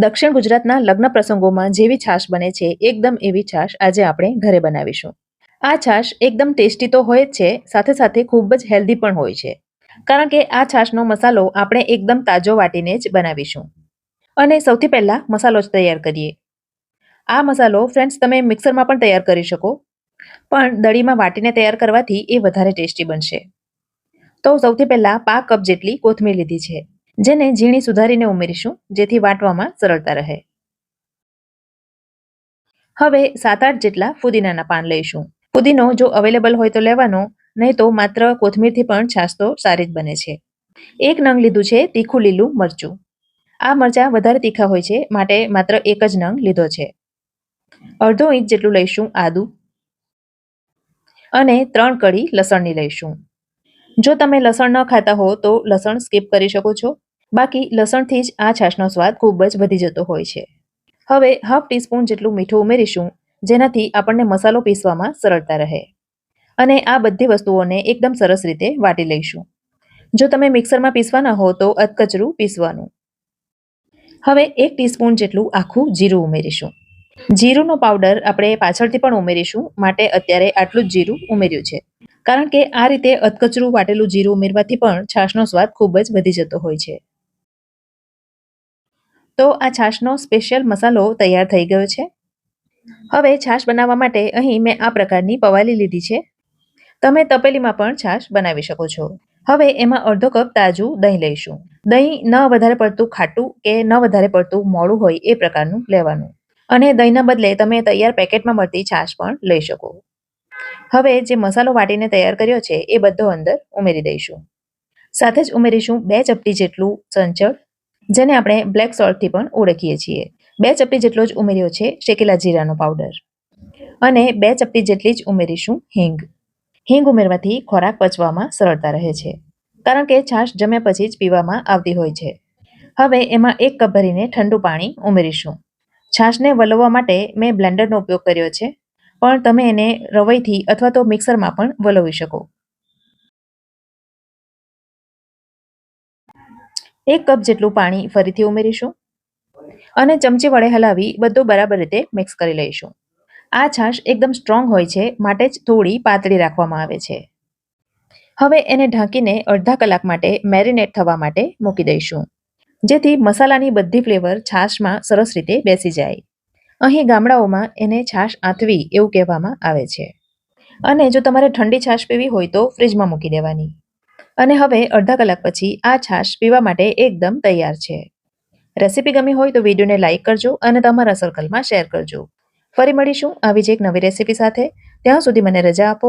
દક્ષિણ ગુજરાતના લગ્ન પ્રસંગોમાં જેવી છાશ બને છે એકદમ એવી છાશ આજે આપણે ઘરે બનાવીશું. આ છાશ એકદમ ટેસ્ટી તો હોય જ છે, સાથે સાથે ખૂબ જ હેલ્ધી પણ હોય છે, કારણ કે આ છાશનો મસાલો આપણે એકદમ તાજો વાટીને જ બનાવીશું. અને સૌથી પહેલા મસાલો જ તૈયાર કરીએ. આ મસાલો ફ્રેન્ડ્સ તમે મિક્સરમાં પણ તૈયાર કરી શકો, પણ દળીમાં વાટીને તૈયાર કરવાથી એ વધારે ટેસ્ટી બનશે. તો સૌથી પહેલા 5 કપ જેટલી કોથમીર લીધી છે, જેને ઝીણી સુધારીને ઉમેરીશું, જેથી વાટવામાં સરળતા રહે. હવે 7-8 જેટલા ફુદીનાના પાન લઈશું. ફુદીનો જો અવેલેબલ હોય તો લેવાનો, નહીં તો માત્ર કોથમીરથી પણ છાશ તો સારી જ બને છે. 1 નંગ લીધું છે તીખું લીલું મરચું. આ મરચાં વધારે તીખા હોય છે, માટે માત્ર 1 જ નંગ લીધો છે. અડધો ઇંચ જેટલું લઈશું આદુ અને 3 કળી લસણની લઈશું. જો તમે લસણ ન ખાતા હો તો લસણ સ્કીપ કરી શકો છો. બાકી લસણથી જ આ છાશનો સ્વાદ ખૂબ જ વધી જતો હોય છે. હવે હાફ ટીસ્પૂન જેટલું મીઠું ઉમેરીશું, જેનાથી આપણને મસાલો પીસવામાં સરળતા રહે. અને આ બધી વસ્તુઓને એકદમ સરસ રીતે વાટી લઈશું. જો તમે મિક્સરમાં પીસવાના હો તો અધકચરું પીસવાનું. હવે 1 ટીસ્પૂન જેટલું આખું જીરું ઉમેરીશું. જીરુંનો પાવડર આપણે પાછળથી પણ ઉમેરીશું, માટે અત્યારે આટલું જ જીરું ઉમેર્યું છે, કારણ કે આ રીતે અધકચરું વાટેલું જીરું ઉમેરવાથી પણ છાશનો સ્વાદ ખૂબ જ વધી જતો હોય છે. તો આ છાશનો સ્પેશિયલ મસાલો તૈયાર થઈ ગયો છે. હવે છાશ બનાવવા માટે અહીં મેં આ પ્રકારની પવાલી લીધી છે. તમે તપેલીમાં પણ છાશ બનાવી શકો છો. હવે એમાં અડધો કપ તાજું દહીં લઈશું. દહીં ન વધારે પડતું ખાટું કે ન વધારે પડતું મોળું હોય એ પ્રકારનું લેવાનું. અને દહીંના બદલે તમે તૈયાર પેકેટમાં મળતી છાશ પણ લઈ શકો. હવે જે મસાલો વાટીને તૈયાર કર્યો છે એ બધો અંદર ઉમેરી દઈશું. સાથે જ ઉમેરીશું 2 ચપટી જેટલું સંચળ, જેને આપણે બ્લેક સોલ્ટથી પણ ઓળખીએ છીએ. 2 ચપટી જેટલો જ ઉમેર્યો છે શેકેલા જીરાનો પાવડર. અને 2 ચપટી જેટલી જ ઉમેરીશું હિંગ. હિંગ ઉમેરવાથી ખોરાક પચવામાં સરળતા રહે છે, કારણ કે છાશ જમ્યા પછી જ પીવામાં આવતી હોય છે. હવે એમાં 1 કપ ભરીને ઠંડુ પાણી ઉમેરીશું. છાશને વલોવવા માટે મેં બ્લેન્ડરનો ઉપયોગ કર્યો છે, પણ તમે એને રવૈથી અથવા તો મિક્સરમાં પણ વલોવી શકો. 1 કપ જેટલું પાણી ફરીથી ઉમેરીશું અને ચમચી વડે હલાવી બધું બરાબર રીતે મિક્સ કરી લઈશું. આ છાશ એકદમ સ્ટ્રોંગ હોય છે, માટે જ થોડી પાતળી રાખવામાં આવે છે. હવે એને ઢાંકીને અડધા કલાક માટે મેરિનેટ થવા માટે મૂકી દઈશું, જેથી મસાલાની બધી ફ્લેવર છાશમાં સરસ રીતે બેસી જાય. અહીં ગામડાઓમાં એને છાશ આથવી એવું કહેવામાં આવે છે. અને જો તમારે ઠંડી છાશ પીવી હોય તો ફ્રીજમાં મૂકી દેવાની. અને હવે અડધા કલાક પછી આ છાશ પીવા માટે એકદમ તૈયાર છે. રેસીપી ગમી હોય તો વિડીયોને લાઇક કરજો અને તમારા સર્કલમાં શેર કરજો. ફરી મળીશું આવી જ એક નવી રેસીપી સાથે. ત્યાં સુધી મને રજા આપો.